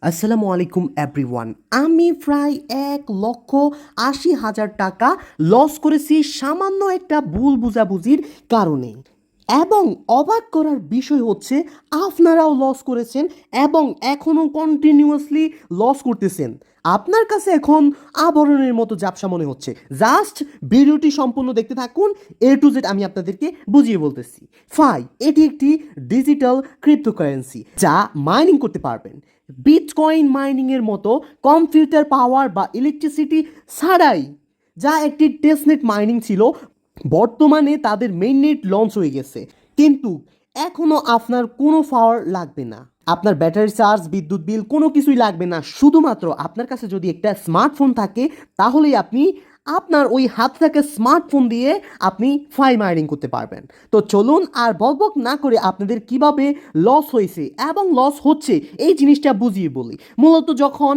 আসসালামু আলাইকুম এভরিওয়ান। আমি প্রায় 1,80,000 টাকা লস করেছি সামান্য একটা ভুল বুঝাবুঝির কারণে। এবং অবাক করার বিষয় হচ্ছে আপনারাও লস করেছেন এবং এখনও কন্টিনিউয়াসলি লস করতেছেন। আপনার কাছে এখন আবরণের মতো ঝাপসা মনে হচ্ছে। জাস্ট ভিডিওটি সম্পূর্ণ দেখতে থাকুন, এ টু জেড আমি আপনাদেরকে বুঝিয়ে বলতেছি। এটি একটি ডিজিটাল ক্রিপ্টোকারেন্সি যা মাইনিং করতে পারবেন বিটকয়েন মাইনিংয়ের মতো কম্পিউটার পাওয়ার বা ইলেকট্রিসিটি ছাড়াই। যা একটি টেস্টনেট মাইনিং ছিল, বর্তমানে তাদের মেইননেট লঞ্চ হয়ে গেছে। কিন্তু এখনও আপনার কোনো পাওয়ার লাগবে না, আপনার ব্যাটারি চার্জ, বিদ্যুৎ বিল কোনো কিছুই লাগবে না। শুধুমাত্র আপনার কাছে যদি একটা স্মার্টফোন থাকে তাহলেই আপনি আপনার ওই হাত থেকে স্মার্টফোন দিয়ে আপনি মাইনিং করতে পারবেন। তো চলুন আর বকবক না করে আপনাদের কিভাবে লস হয়েছে এবং লস হচ্ছে এই জিনিসটা বুঝিয়ে বলি। মূলত যখন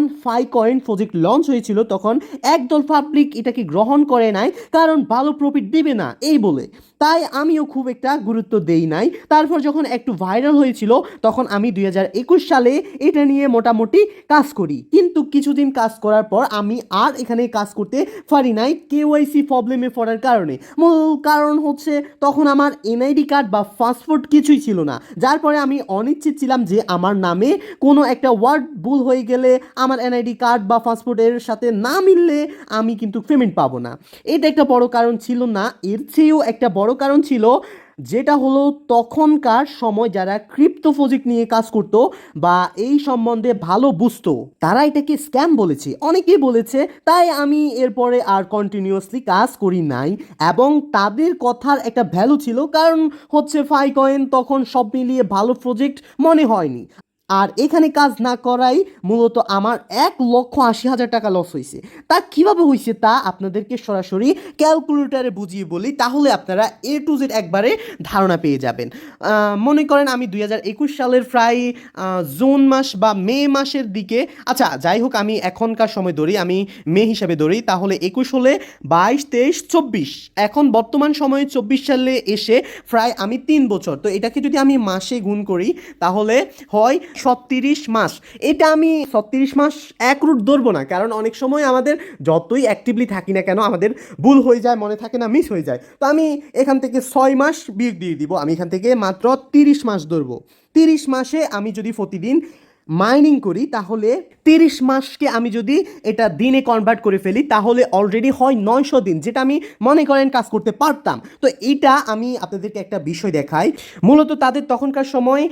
কয়েন প্রজেক্ট লঞ্চ হয়েছিল তখন একদল পাবলিক এটাকে গ্রহণ করে নাই, কারণ ভালো প্রফিট দিবে না এই বলে। তাই আমিও খুব একটা গুরুত্ব দেই নাই। তারপর যখন একটু ভাইরাল হয়েছিল তখন আমি 2021 সালে এটা নিয়ে মোটামুটি কাজ করি, কিন্তু কিছুদিন কাজ করার পর আমি আর এখানে কাজ করতে পারি নাই কেওয়াইসি প্রবলেমে পড়ার কারণে। মূল কারণ হচ্ছে তখন আমার এনআইডি কার্ড বা পাসপোর্ট কিছুই ছিল না, যার পরে আমি অনিশ্চিত ছিলাম যে আমার নামে কোনো একটা ওয়ার্ড ভুল হয়ে গেলে আমার এনআইডি কার্ড বা পাসপোর্টের সাথে না মিললে আমি কিন্তু পেমেন্ট পাবো না। এটা একটা বড় কারণ ছিল না, এর চেয়েও একটা বড় কারণ ছিল, যেটা হলো তখনকার সময় যারা ক্রিপ্টো প্রজেক্ট নিয়ে কাজ করতো বা এই সম্বন্ধে ভালো বুঝতো তারা এটাকে স্ক্যাম বলেছে, অনেকেই বলেছে। তাই আমি এরপরে আর কন্টিনিউয়াসলি কাজ করি নাই এবং তাদের কথার একটা ভ্যালু ছিল, কারণ হচ্ছে কয়েন তখন সব মিলিয়ে ভালো প্রজেক্ট মনে হয়নি। আর এখানে কাজ না করাই মূলত আমার 1,80,000 টাকা লস হয়েছে। তা কিভাবে হয়েছে তা আপনাদেরকে সরাসরি ক্যালকুলেটারে বুঝিয়ে বলি, তাহলে আপনারা এ টু জেড একবারে ধারণা পেয়ে যাবেন। মনে করেন আমি 2021 সালের প্রায় জুন মাস বা মে মাসের দিকে, আচ্ছা যাই হোক আমি এখনকার সময় ধরি, আমি মে হিসাবে ধরি, তাহলে 21 হলে 22, 23, 24, এখন বর্তমান সময়ে 24 সালে এসে প্রায় আমি 3 বছর। তো এটাকে যদি আমি মাসে গুণ করি তাহলে হয় 36 মাস। এটা আমি 36 মাস এক রুট ধরবো না, কারণ অনেক সময় আমাদের যতই অ্যাক্টিভলি থাকি না কেন আমাদের ভুল হয়ে যায়, মনে থাকে না, মিস হয়ে যায়। তো আমি এখান থেকে 6 মাস বিয়োগ দিয়ে দিব, আমি এখান থেকে মাত্র 30 মাস ধরবো। 30 মাসে আমি যদি প্রতিদিন মাইনিং করি তাহলে 30 মাসকে আমি যদি এটা দিনে কনভার্ট করে ফেলি তাহলে অলরেডি হয় 900 দিন, যেটা আমি মনে করেন কাজ করতে পারতাম। তো এটা আমি আপনাদেরকে একটা বিষয় দেখাই। মূলত তাদের তখনকার সময়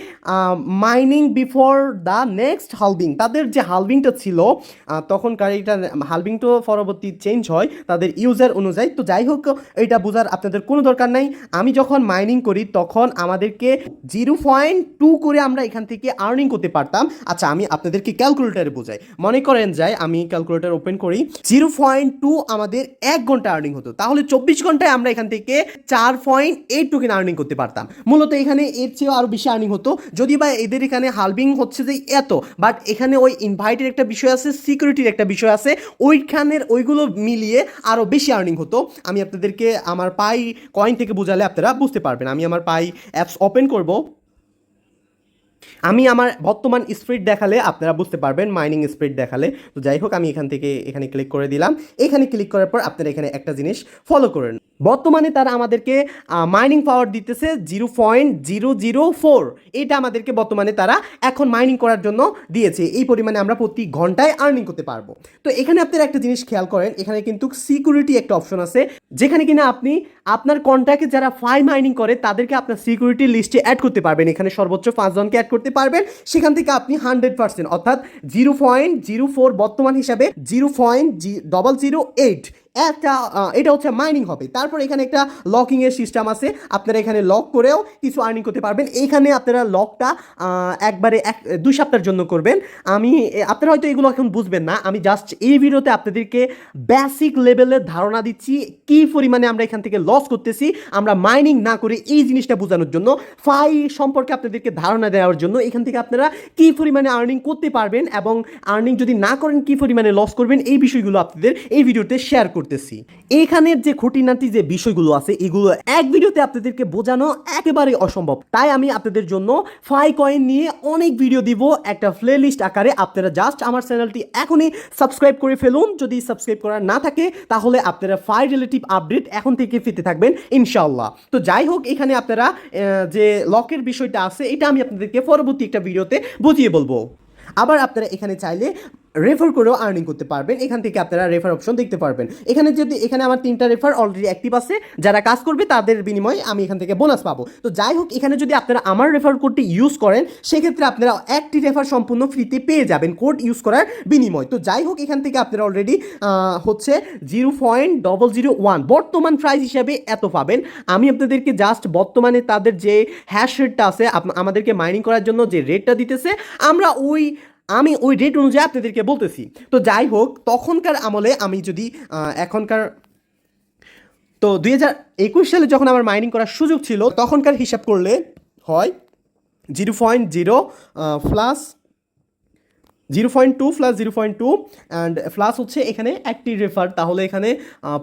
mining before the next halving, তাদের যে হালভিংটা ছিল তখনকার, এটা হালভিং তো পরবর্তী চেঞ্জ হয় তাদের ইউজার অনুযায়ী। তো যাই হোক এটা বোঝার আপনাদের কোনো দরকার নাই। আমি যখন মাইনিং করি তখন আমাদেরকে 0.2 করে আমরা এখান থেকে আর্নিং করতে পারতাম। আচ্ছা আমি আপনাদেরকে ক্যালকুলেটারে বোঝাই। মনে করেন যাই আমি ক্যালকুলেটার ওপেন করি, 0.2 আমাদের 1 ঘন্টা আর্নিং হতো, তাহলে 24 ঘন্টায় আমরা এখান থেকে 4.8 টোকেন আর্নিং করতে পারতাম। মূলত এখানে এর চেয়েও আরও বেশি আর্নিং হতো, যদি বা এদের এখানে হালভিং হচ্ছে যে এত, বাট এখানে ওই ইনভাইটের একটা বিষয় আছে, সিকিউরিটির একটা বিষয় আছে, ওইগুলো মিলিয়ে আরও বেশি আর্নিং হতো। আমি আপনাদেরকে আমার পাই কয়েন থেকে বোঝালে আপনারা বুঝতে পারবেন। আমি আমার পাই অ্যাপস ওপেন করব, আমি আমার বর্তমান স্পিড দেখালে আপনারা বুঝতে পারবেন, মাইনিং স্পিড দেখালে। তো যাই হোক আমি এখান থেকে এখানে ক্লিক করে দিলাম। এখানে ক্লিক করার পর আপনারা এখানে একটা জিনিস ফলো করেন, বর্তমানে তারা আমাদেরকে মাইনিং পাওয়ার দিতেছে 0.004। এটা আমাদেরকে বর্তমানে তারা এখন মাইনিং করার জন্য দিয়েছে, এই পরিমাণে আমরা প্রতি ঘন্টায় আর্নিং করতে পারবো। তো এখানে আপনারা একটা জিনিস খেয়াল করেন, এখানে কিন্তু সিকিউরিটি একটা অপশন আছে, যেখানে কিনা আপনি আপনার কন্ট্যাক্টে যারা মাইনিং করে তাদেরকে আপনার সিকিউরিটি লিস্টে অ্যাড করতে পারবেন। এখানে সর্বোচ্চ 5 জনকে অ্যাড করতে পারবেন, সেখান থেকে আপনি 100% অর্থাৎ 0.04 বর্তমান হিসাবে 0.008 এটা হচ্ছে মাইনিং হবে। তারপর এখানে একটা লকিংয়ের সিস্টেম আছে, আপনারা এখানে লক করেও কিছু আর্নিং করতে পারবেন। এইখানে আপনারা লকটা একবারে 2 সপ্তাহের জন্য করবেন। আপনারা হয়তো এগুলো এখন বুঝবেন না, আমি জাস্ট এই ভিডিওতে আপনাদেরকে বেসিক লেভেলের ধারণা দিচ্ছি কী পরিমাণে আমরা এখান থেকে লস করতেছি আমরা মাইনিং না করে, এই জিনিসটা বোঝানোর জন্য, সম্পর্কে আপনাদেরকে ধারণা দেওয়ার জন্য। এখান থেকে আপনারা কী পরিমাণে আর্নিং করতে পারবেন এবং আর্নিং যদি না করেন কী পরিমাণে লস করবেন, এই বিষয়গুলো আপনাদের এই ভিডিওতে শেয়ার করছি। করতেছি। এখানের যে খুঁটিনাটি যে বিষয়গুলো আছে এগুলো এক ভিডিওতে আপনাদেরকে বোঝানো একেবারেই অসম্ভব, তাই আমি আপনাদের জন্য ফাই কয়েন নিয়ে অনেক ভিডিও দিব একটা প্লে লিস্ট আকারে। আপনারা জাস্ট আমার চ্যানেলটি এখনই সাবস্ক্রাইব করে ফেলুন, যদি সাবস্ক্রাইব করা না থাকে তাহলে আপনারা ফাই রিলেটিভ আপডেট এখন থেকে পেতে থাকবেন ইনশাআল্লাহ। তো যাই হোক, এখানে আপনারা যে লকের বিষয়টা আছে এটা আমি আপনাদেরকে পরবর্তী একটা ভিডিওতে বুঝিয়ে বলবো। আবার আপনারা এখানে চাইলে রেফার করেও আর্নিং করতে পারবেন, এখান থেকে আপনারা রেফার অপশন দেখতে পারবেন। এখানে যদি এখানে আমার 3টা রেফার অলরেডি অ্যাক্টিভ আছে, যারা কাজ করবে তাদের বিনিময়ে আমি এখান থেকে বোনাস পাবো। তো যাই হোক, এখানে যদি আপনারা আমার রেফার কোডটি ইউজ করেন সেক্ষেত্রে আপনারা একটি রেফার সম্পূর্ণ ফ্রিতে পেয়ে যাবেন কোড ইউজ করার বিনিময়। তো যাই হোক, এখান থেকে আপনারা অলরেডি হচ্ছে 0.001 বর্তমান প্রাইস হিসাবে এত পাবেন। আমি আপনাদেরকে জাস্ট বর্তমানে তাদের যে হ্যাশ রেটটা আছে আমাদেরকে মাইনিং করার জন্য যে রেটটা দিতেছে আমি ওই রেট অনুযায়ী আপনাদেরকে বলতেছি। তো যাই হোক, তখনকার আমলে আমি যদি এখনকার তো 2021 সালে যখন আমার মাইনিং করার সুযোগ ছিল তখনকার হিসাব করলে হয় 0.0 প্লাস 0.2 প্লাস 0.2 অ্যান্ড প্লাস হচ্ছে এখানে একটি রেফার, তাহলে এখানে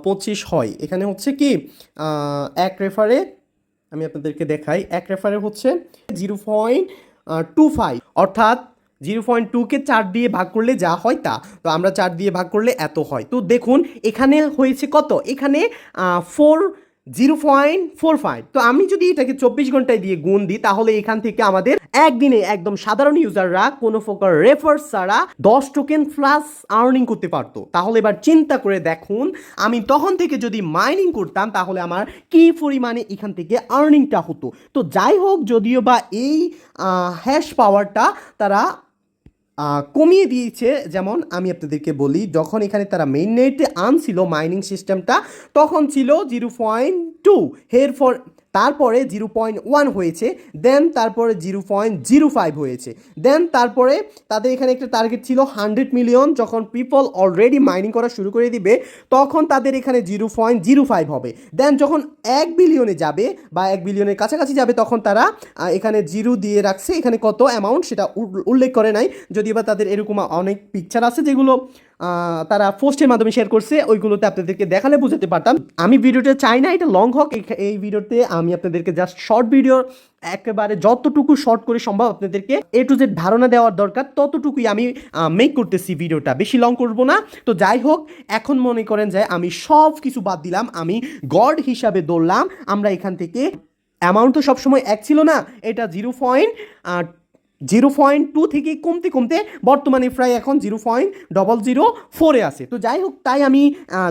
25 হয়। এখানে হচ্ছে কি এক রেফারে আমি আপনাদেরকে দেখাই, এক রেফারে হচ্ছে 0.25, অর্থাৎ 0.2কে 4 দিয়ে ভাগ করলে যা হয় তা, তো আমরা 4 দিয়ে ভাগ করলে এত হয়। তো দেখুন এখানে হয়েছে কত, এখানে 0.45। তো আমি যদি এটাকে 24 ঘন্টায় দিয়ে গুণ দিই তাহলে এখান থেকে আমাদের একদিনে একদম সাধারণ ইউজাররা কোনো প্রকার রেফার ছাড়া 10 টোকেন প্লাস আর্নিং করতে পারতো। তাহলে এবার চিন্তা করে দেখুন, আমি তখন থেকে যদি মাইনিং করতাম তাহলে আমার কি পরিমাণে এখান থেকে আর্নিংটা হতো। তো যাই হোক, যদিও বা এই হ্যাশ পাওয়ারটা তারা কমিয়ে দিয়েছে, যেমন আমি আপনাদেরকে বলি, যখন এখানে তারা মেইন নেটে আনছিল মাইনিং সিস্টেমটা তখন ছিল 0.2, এরপর তারপরে 0.1 হয়েছে, দেন তারপরে 0.05 হয়েছে, দেন তারপরে তাদের এখানে একটা টার্গেট ছিল 100 মিলিয়ন। যখন পিপল অলরেডি মাইনিং করা শুরু করে দিবে তখন তাদের এখানে 0.05 হবে, দেন যখন 1 বিলিয়নে যাবে বা 1 বিলিয়নের কাছাকাছি যাবে তখন তারা এখানে 0 দিয়ে রাখছে, এখানে কত অ্যামাউন্ট সেটা উল্লেখ করে নাই, যদিও বা তাদের এরকম অনেক পিকচার আছে যেগুলো তারা পোস্টের মাধ্যমে শেয়ার করছে, ওইগুলোতে আপনাদেরকে দেখালে বুঝতে পারতাম। আমি ভিডিওটা চাই না এটা লং হোক, এই ভিডিওতে আমি আপনাদেরকে জাস্ট শর্ট ভিডিও একেবারে যতটুকু শর্ট করে সম্ভব আপনাদেরকে A to Z ধারণা দেওয়ার দরকার ততটুকুই আমি মেক করতেছি, ভিডিওটা বেশি লং করব না। তো যাই হোক, এখন মনে করেন যে আমি সব কিছু বাদ দিলাম, আমি গড হিসাবে ধরলাম। আমরা এখান থেকে অ্যামাউন্ট তো সবসময় এক ছিল না, এটা 0.2 থেকে কমতে কমতে বর্তমানে প্রায় এখন 0.004 আছে। তো যাই হোক, তাই আমি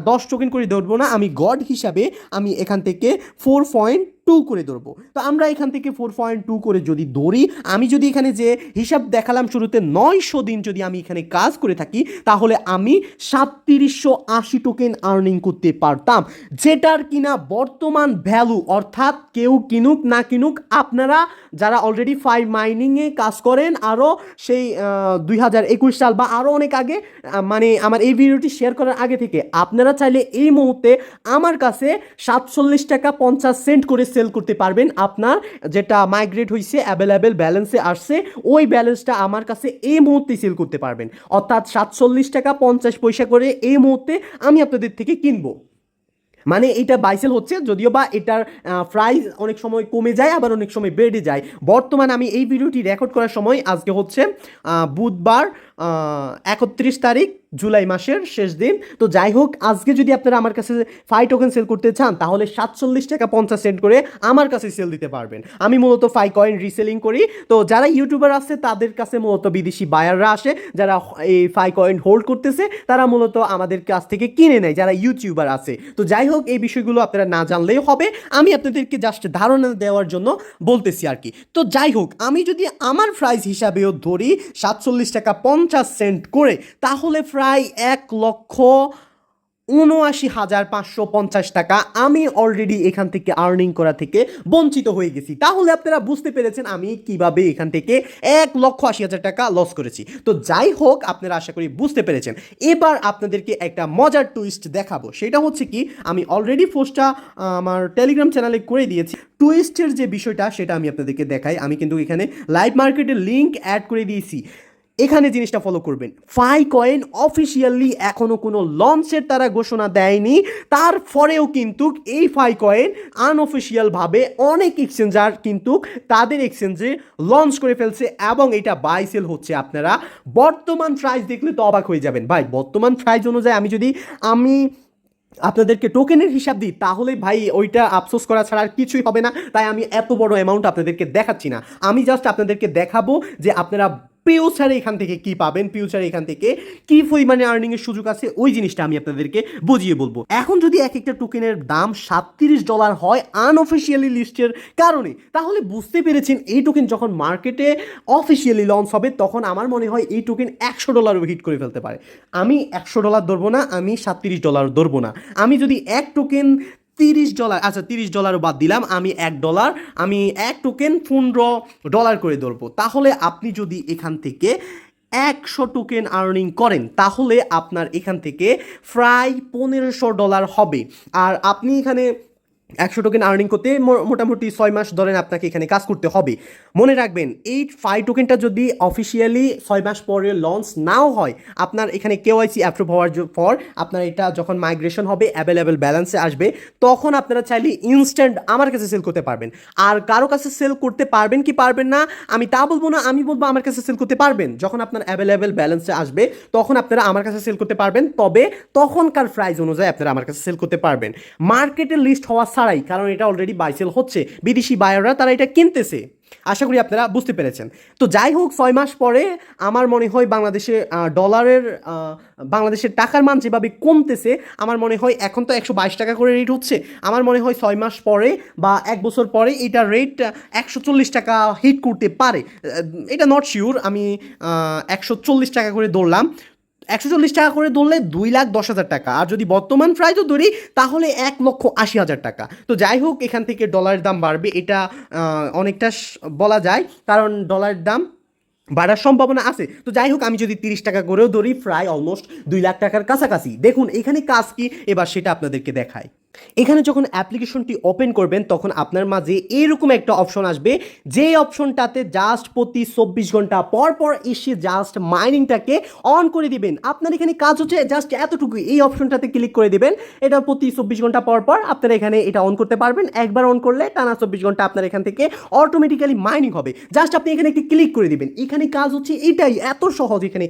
10 টোকেন করে ধরবো না, আমি গড হিসাবে আমি এখান থেকে 4.2 করে ধরবো। তো আমরা এখান থেকে 4.2 করে যদি ধরি, আমি যদি এখানে যে হিসাব দেখালাম শুরুতে 900 দিন যদি আমি এখানে কাজ করে থাকি তাহলে আমি 3780 টোকেন আর্নিং করতে পারতাম, যেটার কিনা বর্তমান ভ্যালু, অর্থাৎ কেউ কিনুক না কিনুক, আপনারা যারা অলরেডি ফাই মাইনিংয়ে কাজ করেন আরও সেই 2021 সাল বা আরও অনেক আগে, মানে আমার এই ভিডিওটি শেয়ার করার আগে থেকে আপনারা চাইলে এই মুহূর্তে আমার কাছে 47 টাকা 50 সেন্ট করে সেল করতে পারবেন। আপনার যেটা মাইগ্রেট হয়েছে অ্যাভেলেবেল ব্যালেন্সে আসছে ওই ব্যালেন্সটা আমার কাছে এই মুহূর্তে সেল করতে পারবেন, অর্থাৎ 47 টাকা 50 পয়সা করে এই মুহূর্তে আমি আপনাদের থেকে কিনবো। মানে এটা বাইসেল হচ্ছে, যদিও বা এটার প্রাইস অনেক সময় কমে যায় আবার অনেক সময় বেড়ে যায়। বর্তমান আমি এই ভিডিওটি রেকর্ড করার সময় আজকে হচ্ছে বুধবার 31 তারিখ জুলাই মাসের শেষ দিন। তো যাই হোক, আজকে যদি আপনারা আমার কাছে 5 টোকেন সেল করতে চান তাহলে 47 টাকা 50 সেন্ট করে আমার কাছে সেল দিতে পারবেন। আমি মূলত 5 কয়েন রিসেলিং করি। তো যারা ইউটিউবার আছে তাদের কাছে মূলত বিদেশি বায়াররা আসে, যারা এই 5 কয়েন হোল্ড করতেছে তারা মূলত আমাদের কাছ থেকে কিনে নেয়, যারা ইউটিউবার আছে। তো যাই হোক, এই বিষয়গুলো আপনারা না জানলেও হবে, আমি আপনাদেরকে জাস্ট ধারণা দেওয়ার জন্য বলতেছি আর কি। তো যাই হোক, আমি যদি আমার প্রাইস হিসাবেও ধরি 47 টাকা 50 সেন্ট করে, তাহলে প্রায় 1,79,550 টাকা আমি অলরেডি এখান থেকে আর্নিং করা থেকে বঞ্চিত হয়ে গেছি। তাহলে আপনারা বুঝতে পেরেছেন আমি কিভাবে এখান থেকে 1,80,000 টাকা লস করেছি। তো যাই হোক, আপনারা আশা করি বুঝতে পেরেছেন। এবার আপনাদেরকে একটা মজার টুইস্ট দেখাবো, সেটা হচ্ছে কি, আমি অলরেডি পোস্টটা আমার টেলিগ্রাম চ্যানেলে করে দিয়েছি। টুইস্টের যে বিষয়টা সেটা আমি আপনাদেরকে দেখাই। আমি কিন্তু এখানে লাইভ মার্কেটের লিঙ্ক অ্যাড করে দিয়েছি। এখানে জিনিসটা ফলো করবেন, ফাইকয়েন অফিসিয়ালি এখনও কোনো লঞ্চের তারা ঘোষণা দেয়নি, তারপরেও কিন্তু এই ফাইকয়েন আনঅফিসিয়ালভাবে অনেক এক্সচেঞ্জার কিন্তু তাদের এক্সচেঞ্জে লঞ্চ করে ফেলছে এবং এটা বাই সেল হচ্ছে। আপনারা বর্তমান প্রাইস দেখলে তো অবাক হয়ে যাবেন ভাই। বর্তমান প্রাইস অনুযায়ী আমি আপনাদেরকে টোকেনের হিসাব দিই তাহলে ভাই ওইটা আফসোস করা ছাড়া আর কিছুই হবে না। তাই আমি এত বড় অ্যামাউন্ট আপনাদেরকে দেখাচ্ছি না, আমি জাস্ট আপনাদেরকে দেখাবো যে আপনারা ফিউচারে এখান থেকে কি পাবেন, ফিউচারে এখান থেকে কি পরিমাণে আর্নিংয়ের সুযোগ আছে, ওই জিনিসটা আমি আপনাদেরকে বুঝিয়ে বলবো। এখন যদি এক একটা টোকেনের দাম $37 হয় আনঅফিসিয়ালি লিস্টের কারণে, তাহলে বুঝতে পেরেছেন এই টোকেন যখন মার্কেটে অফিসিয়ালি লঞ্চ হবে তখন আমার মনে হয় এই টোকেন $100 হিট করে ফেলতে পারে। আমি $100 ধরবো না, আমি $37 ধরবো না। আমি যদি এক টোকেন $30, আচ্ছা $30 বাদ দিলাম, আমি এক টোকেন $15 করে ধরবো, তাহলে আপনি যদি এখান থেকে 100 টোকেন আর্নিং করেন তাহলে আপনার এখান থেকে প্রায় $1500 হবে। আর আপনি এখানে 100 টোকেন আর্নিং করতে মোটামুটি 6 মাস ধরেন আপনাকে এখানে কাজ করতে হবে। মনে রাখবেন এই 5 টোকেনটা যদি অফিসিয়ালি 6 মাস পরে লঞ্চ নাও হয়, আপনার এখানে কেওয়াইসি অ্যাপ্রুভ হওয়ার পর আপনার এটা যখন মাইগ্রেশন হবে অ্যাভেলেবেল ব্যালেন্সে আসবে, তখন আপনারা চাইলে ইনস্ট্যান্ট আমার কাছে সেল করতে পারবেন। আর কারো কাছে সেল করতে পারবেন কি পারবেন না আমি তা বলবো না, আমি বলবো আমার কাছে সেল করতে পারবেন। যখন আপনার অ্যাভেলেবেল ব্যালেন্সে আসবে তখন আপনারা আমার কাছে সেল করতে পারবেন, তবে তখনকার প্রাইস অনুযায়ী আপনারা আমার কাছে সেল করতে পারবেন, মার্কেটে লিস্ট হওয়া ছাড়াই, কারণ এটা অলরেডি বাই সেল হচ্ছে, বিদেশি বায়াররা তারা এটা কিনতেছে। আশা করি আপনারা বুঝতে পেরেছেন। তো যাই হোক, 6 মাস পরে আমার মনে হয় বাংলাদেশের টাকার মান যেভাবে কমতেছে, আমার মনে হয় এখন তো 122 টাকা করে রেট হচ্ছে, আমার মনে হয় 6 মাস পরে বা 1 বছর পরে এটা রেট 140 টাকা হিট করতে পারে। এটা নট শিওর, আমি 140 টাকা করে ধরলাম। 140 টাকা করে ধরলে 2,10,000 টাকা, আর যদি বর্তমান প্রাইসও ধরি তাহলে 1,80,000 টাকা। তো যাই হোক, এখান থেকে ডলারের দাম বাড়বে এটা অনেকটা বলা যায়, কারণ ডলারের দাম বাড়ার সম্ভাবনা আছে। তো যাই হোক, আমি যদি 30 টাকা করেও ধরি প্রায় অলমোস্ট 2 লাখ টাকার কাছাকাছি। দেখুন এখানে কাজ কি, এবার সেটা আপনাদেরকে দেখায়। এখানে যখন অ্যাপ্লিকেশনটি ওপেন করবেন তখন আপনার মাঝে এরকম একটা অপশন আসবে, যে অপশনটাতে জাস্ট প্রতি 24 ঘন্টা পর পর এসে জাস্ট মাইনিংটাকে অন করে দিবেন। আপনার এখানে কাজ হচ্ছে জাস্ট এতটুকু, এই অপশনটাতে ক্লিক করে দিবেন, এটা প্রতি 24 ঘন্টা পর পর আপনারা এখানে এটা অন করতে পারবেন। একবার অন করলে টানা 24 ঘন্টা আপনার এখান থেকে অটোমেটিক্যালি মাইনিং হবে। জাস্ট আপনি এখানে একটি ক্লিক করে দিবেন, এখানে কাজ হচ্ছে এটাই, এত সহজ এখানে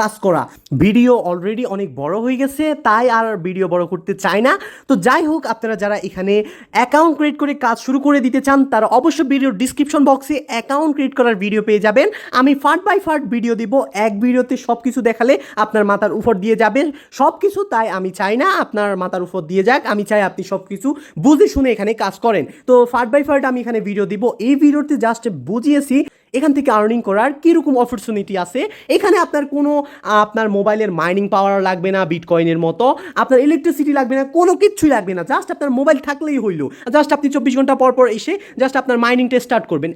কাজ করা। ভিডিও অলরেডি অনেক বড় হয়ে গেছে, তাই আর ভিডিও বড় করতে চাই না। তো যাই হোক, আপনারা যারা এখানে অ্যাকাউন্ট ক্রিয়েট করে কাজ শুরু করে দিতে চান তারা অবশ্যই ভিডিওর ডিসক্রিপশন বক্সে অ্যাকাউন্ট ক্রিয়েট করার ভিডিও পেয়ে যাবেন। আমি পার্ট বাই পার্ট ভিডিও দিব, এক ভিডিওতে সব কিছু দেখালে আপনার মাথার উপর দিয়ে যাবে সব কিছু, তাই আমি চাই না আপনার মাথার উপর দিয়ে যাক, আমি চাই আপনি সব কিছু বুঝে শুনে এখানে কাজ করেন। তো পার্ট বাই পার্ট আমি এখানে ভিডিও দিব, এই ভিডিওতে জাস্ট বুঝিয়েছি এখান থেকে আর্নিং করার কীরকম অপরচুনিটি আছে। এখানে আপনার মোবাইলের মাইনিং পাওয়ার লাগবে না, বিটকয়েনের মতো আপনার ইলেকট্রিসিটি লাগবে না, কোনো কিছুই লাগবে না, জাস্ট আপনার মোবাইল থাকলেই হইলো। জাস্ট আপনি 24 ঘন্টা পর পর এসে জাস্ট আপনার মাইনিংটা স্টার্ট করবেন।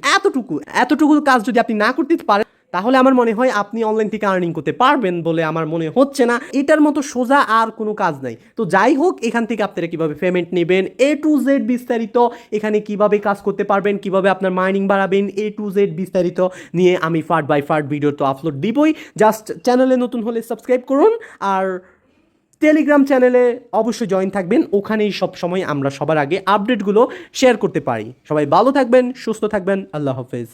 এতটুকু কাজ যদি আপনি না করতে পারেন তাহলে আমার মনে হয় আপনি অনলাইন থেকে আর্নিং করতে পারবেন বলে আমার মনে হচ্ছে না। এটার মতো সোজা আর কোনো কাজ নাই। তো যাই হোক, এখান থেকে আপনারা কিভাবে পেমেন্ট নেবেন A to Z বিস্তারিত, এখানে কিভাবে কাজ করতে পারবেন, কিভাবে আপনার মাইনিং বাড়াবেন, A to Z বিস্তারিত নিয়ে আমি পার্ট বাই পার্ট ভিডিও তো আপলোড দিবই। জাস্ট চ্যানেলে নতুন হলে সাবস্ক্রাইব করুন, আর টেলিগ্রাম চ্যানেলে অবশ্যই জয়েন থাকবেন, ওখানেই সব সময় আমরা সবার আগে আপডেটগুলো শেয়ার করতে পারি। সবাই ভালো থাকবেন, সুস্থ থাকবেন, আল্লাহ হাফেজ।